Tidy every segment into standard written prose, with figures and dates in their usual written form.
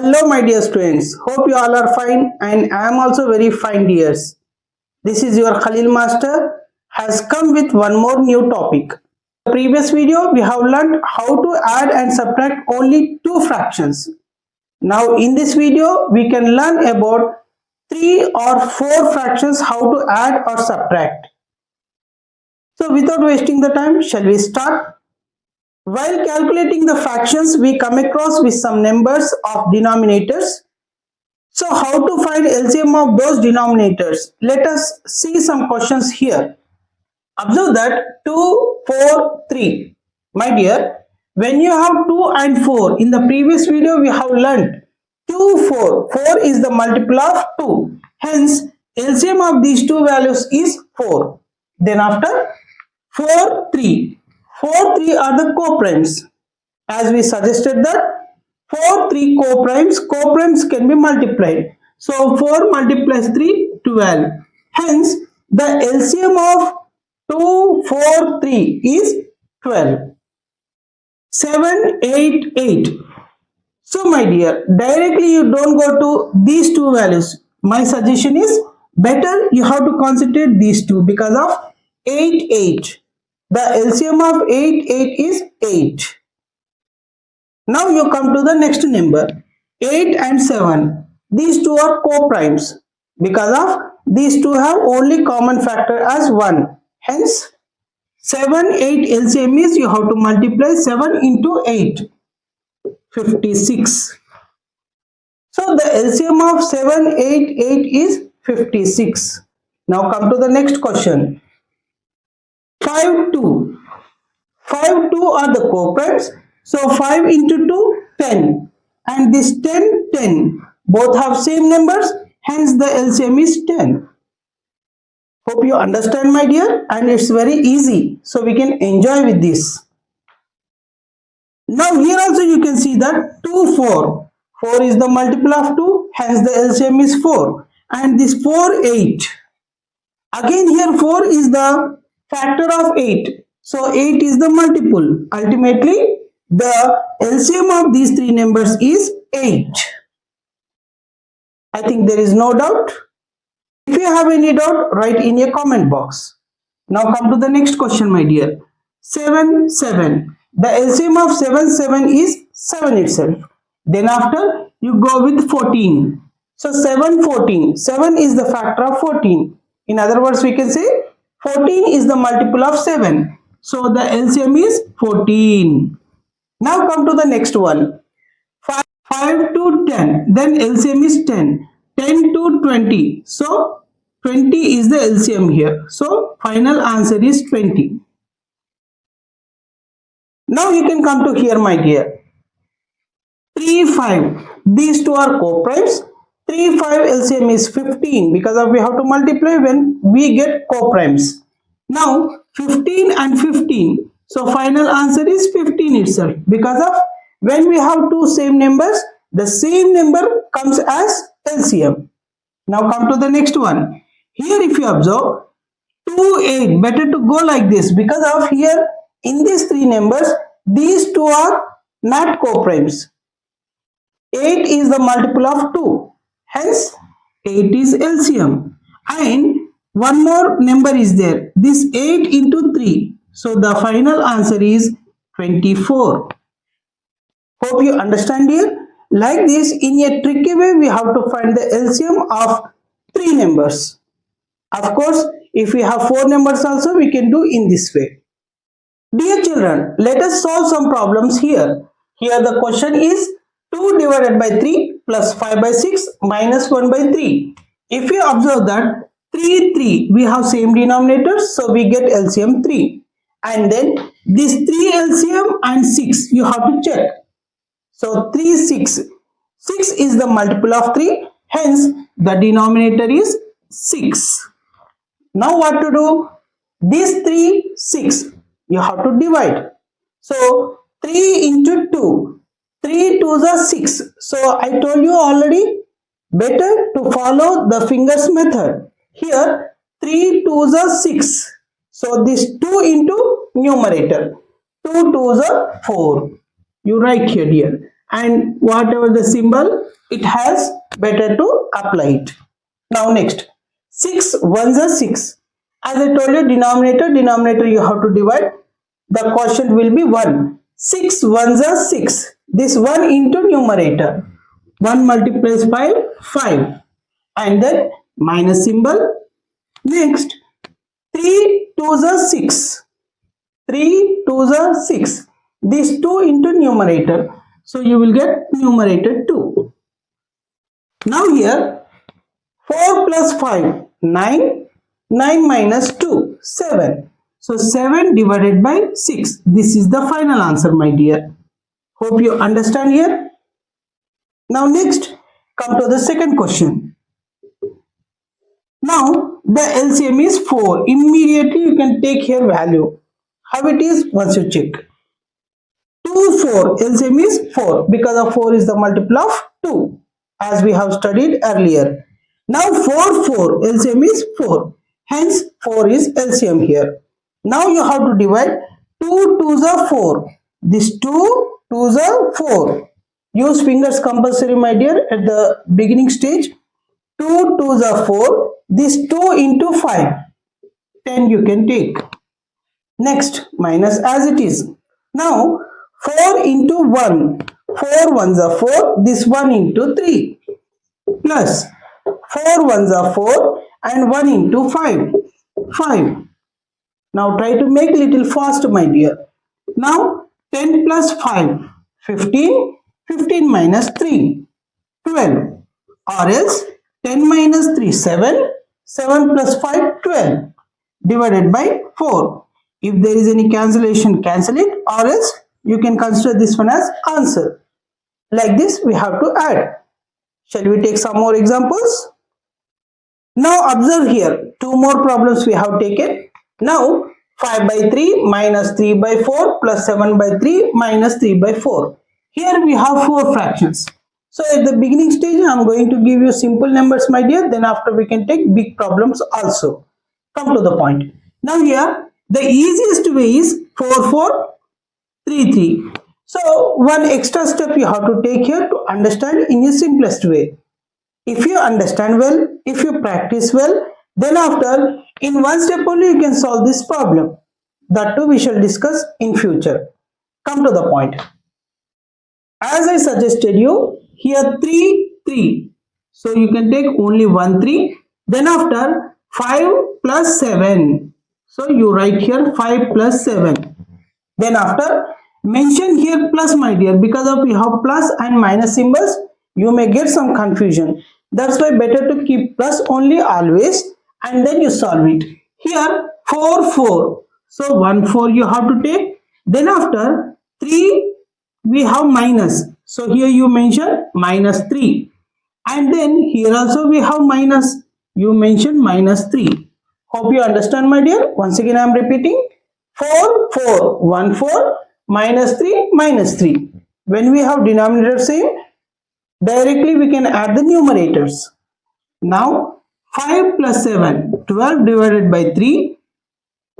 Hello my dear students, hope you all are fine and I am also very fine dears. This is your Khalil Master has come with one more new topic. In the previous video we have learned how to add and subtract only two fractions. Now in this video we can learn about 3 or 4 fractions how to add or subtract. So without wasting the time, shall we start? While calculating the fractions, we come across with some numbers of denominators. So how to find LCM of those denominators? Let us see some questions here. Observe that 2, 4, 3. My dear, when you have 2 and 4, in the previous video we have learned 2, 4. 4 is the multiple of 2. Hence, LCM of these two values is 4. Then after 4, 3. 4, 3 are the co-primes. As we suggested that 4, 3 co-primes can be multiplied. So 4 multiplies 3, 12. Hence, the LCM of 2, 4, 3 is 12. 7, 8, 8. So my dear, directly you don't go to these two values. My suggestion is better you have to concentrate these two because of 8, 8. The LCM of 8, 8 is 8. Now you come to the next number. 8 and 7. These two are co-primes. Because of these two have only common factor as 1. Hence, 7, 8 LCM is you have to multiply 7 into 8. 56. So the LCM of 7, 8, 8 is 56. Now come to the next question. 5, 2. 5, 2 are the co-primes. So 5 into 2, 10. And this 10, 10. Both have same numbers. Hence the LCM is 10. Hope you understand my dear. And it's very easy. So we can enjoy with this. Now here also you can see that 2, 4. 4 is the multiple of 2. Hence the LCM is 4. And this 4, 8. Again here 4 is the factor of 8. So 8 is the multiple. Ultimately, the LCM of these three numbers is 8. I think there is no doubt. If you have any doubt, write in a comment box. Now come to the next question, my dear. 7, 7. The LCM of 7, 7 is 7 itself. Then after, you go with 14. So 7, 14. 7 is the factor of 14. In other words, we can say 14 is the multiple of 7. So the LCM is 14. Now come to the next one. 5 to 10. Then LCM is 10. 10 to 20. So 20 is the LCM here. So final answer is 20. Now you can come to here, my dear. 3, 5. These two are co-primes. 3, 5 LCM is 15 because we have to multiply when we get co-primes. Now 15 and 15. So final answer is 15 itself because of when we have two same numbers, the same number comes as LCM. Now come to the next one. Here if you observe 2, 8, better to go like this because of here in these three numbers, these two are not co-primes. 8 is the multiple of 2. Hence, 8 is LCM. And one more number is there. This 8 into 3. So, the final answer is 24. Hope you understand here. Like this, in a tricky way, we have to find the LCM of 3 numbers. Of course, if we have 4 numbers also, we can do in this way. Dear children, let us solve some problems here. Here the question is 2 divided by 3 plus 5 by 6 minus 1 by 3. If you observe that 3, 3, we have same denominators, so we get LCM 3. And then this 3 LCM and 6, you have to check. So 3, 6. 6 is the multiple of 3, hence the denominator is 6. Now what to do? This 3, 6, you have to divide. So 3 into 2. 3 2s are 6. So I told you already, better to follow the fingers method. Here 3 2s are 6. So this 2 into numerator. 2 2s are 4. You write here dear. and whatever the symbol it has, better to apply it. Now next, 6 ones are 6. As I told you, denominator you have to divide. The quotient will be 1. 6 ones are 6. This 1 into numerator. 1 multiplies by 5. And then minus symbol. Next, 3 twos are 6. 3 twos are 6. This 2 into numerator. So you will get numerator 2. Now here, 4 plus 5, 9. 9 minus 2, 7. So 7 divided by 6. This is the final answer, my dear. Hope you understand here. Now next, come to the second question. Now the LCM is 4. Immediately you can take here value. How it is? Once you check. 2, 4. LCM is 4 because of 4 is the multiple of 2 as we have studied earlier. Now 4, 4. LCM is 4. Hence 4 is LCM here. Now you have to divide 2 twos are 4. This 2 twos are 4. Use fingers compulsory, my dear, at the beginning stage. 2 twos are 4. This 2 into 5. 10 you can take. Next, minus as it is. Now 4 into 1. 4 ones are 4. This 1 into 3. Plus 4 ones are 4 and 1 into 5. 5. Now try to make little fast, my dear. Now 10 plus 5. 15. 15 minus 3. 12. Or else 10 minus 3. 7. 7 plus 5. 12. Divided by 4. If there is any cancellation, cancel it. Or else you can consider this one as answer. Like this we have to add. Shall we take some more examples? Now observe here, 2 more problems we have taken. Now 5 by 3 minus 3 by 4 plus 7 by 3 minus 3 by 4. Here we have 4 fractions. So at the beginning stage I am going to give you simple numbers, my dear. Then after we can take big problems also. Come to the point. Now here the easiest way is 4, 4, 3, 3. So one extra step you have to take here to understand in a simplest way. If you understand well, if you practice well, then after in one step only you can solve this problem. That too we shall discuss in future. Come to the point. As I suggested you, here 3, 3. So you can take only 1, 3. Then after 5 plus 7. So you write here 5 plus 7. Then after mention here plus, my dear, because of we have plus and minus symbols, you may get some confusion. That's why better to keep plus only always and then you solve it. Here 4, 4. So 1, 4 you have to take. Then after 3 we have minus. So here you mention minus 3. And then here also we have minus. You mention minus 3. Hope you understand, my dear. Once again I am repeating. 4, 4. 1, 4. Minus 3, minus 3. When we have denominator same, directly we can add the numerators. Now 5 plus 7, 12 divided by 3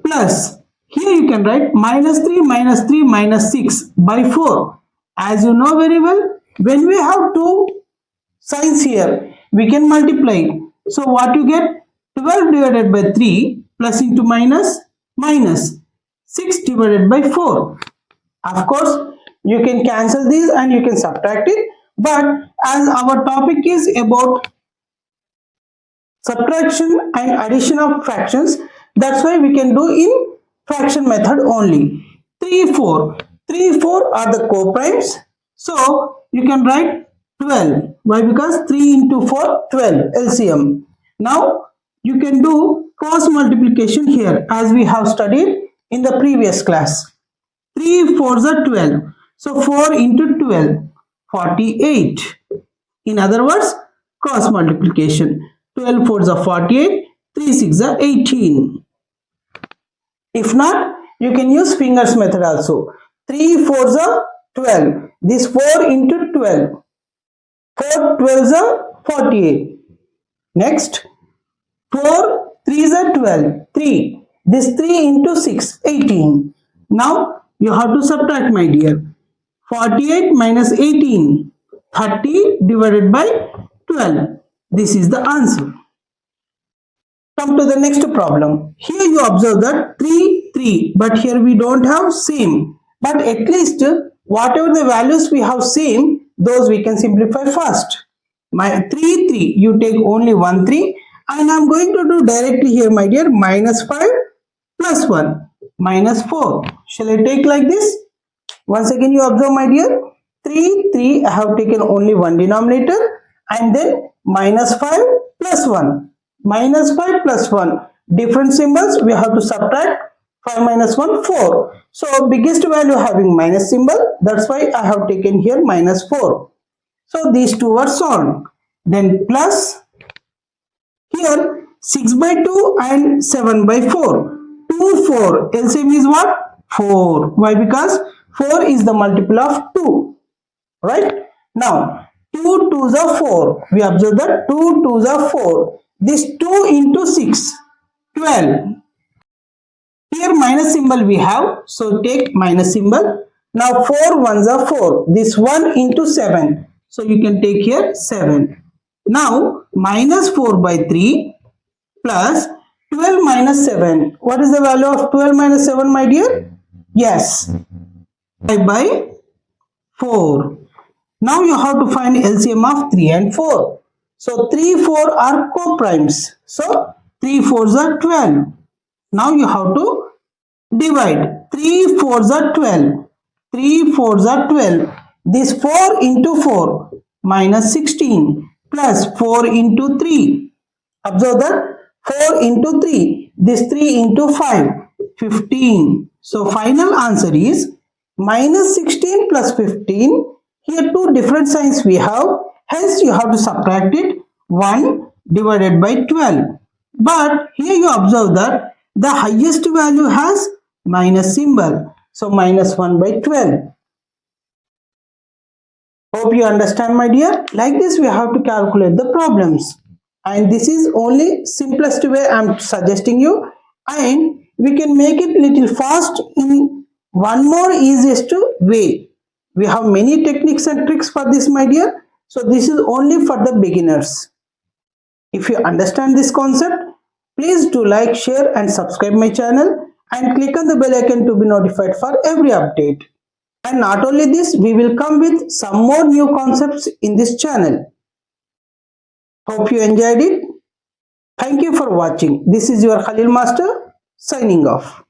plus, here you can write minus 3, minus 3, minus 6 by 4. As you know very well, when we have two signs here, we can multiply. So what you get? 12 divided by 3 plus into minus, minus 6 divided by 4. Of course, you can cancel these and you can subtract it. But as our topic is about subtraction and addition of fractions, that's why we can do in fraction method only. 3, 4. 3, 4 are the co-primes. So you can write 12. Why? Because 3 into 4, 12 LCM. Now you can do cross multiplication here as we have studied in the previous class. 3 4s are 12. So 4 into 12, 48. In other words, cross multiplication. 12 4s are 48, 3 6 are 18. If not, you can use fingers method also. 3 4s are 12. This 4 into 12. 4 12s are 48. Next, 4 3s are 12. 3. This 3 into 6, 18. Now, you have to subtract, my dear. 48 minus 18. 30 divided by 12. This is the answer. Come to the next problem. Here you observe that 3, 3, but here we don't have same. But at least whatever the values we have same, those we can simplify first. My 3, 3, you take only 1, 3, and I am going to do directly here, my dear, minus 5 plus 1, minus 4. Shall I take like this? Once again you observe, my dear, 3, 3, I have taken only one denominator, and then minus 5 plus 1. Minus 5 plus 1. Different symbols, we have to subtract. 5 minus 1, 4. So, biggest value having minus symbol. That's why I have taken here minus 4. So, these two are solved. Then plus, here 6 by 2 and 7 by 4. 2, 4. LCM is what? 4. Why? Because 4 is the multiple of 2. Right? Now, 2 2s are 4. We observe that 2 2s are 4. This 2 into 6, 12. Here minus symbol we have, so take minus symbol. Now 4 ones are 4. This 1 into 7. So you can take here 7. Now minus 4 by 3 plus 12 minus 7. What is the value of 12 minus 7, my dear? Yes, 5 by 4. Now you have to find LCM of 3 and 4. So 3, 4 are co-primes. So 3 4s are 12. Now you have to divide. 3 4s are 12. 3 4s are 12. This 4 into 4 minus 16 plus 4 into 3. Observe that 4 into 3. This 3 into 5. 15. So final answer is minus 16 plus 15. Here two different signs we have. Hence you have to subtract it. 1 divided by 12. But here you observe that the highest value has minus symbol. So minus 1 by 12. Hope you understand, my dear. Like this we have to calculate the problems. And this is only simplest way I am suggesting you. And we can make it little fast in one more easiest way. We have many techniques and tricks for this, my dear. So this is only for the beginners. If you understand this concept, please do like, share and subscribe my channel and click on the bell icon to be notified for every update. And not only this, we will come with some more new concepts in this channel. Hope you enjoyed it. Thank you for watching. This is your Khalil Master signing off.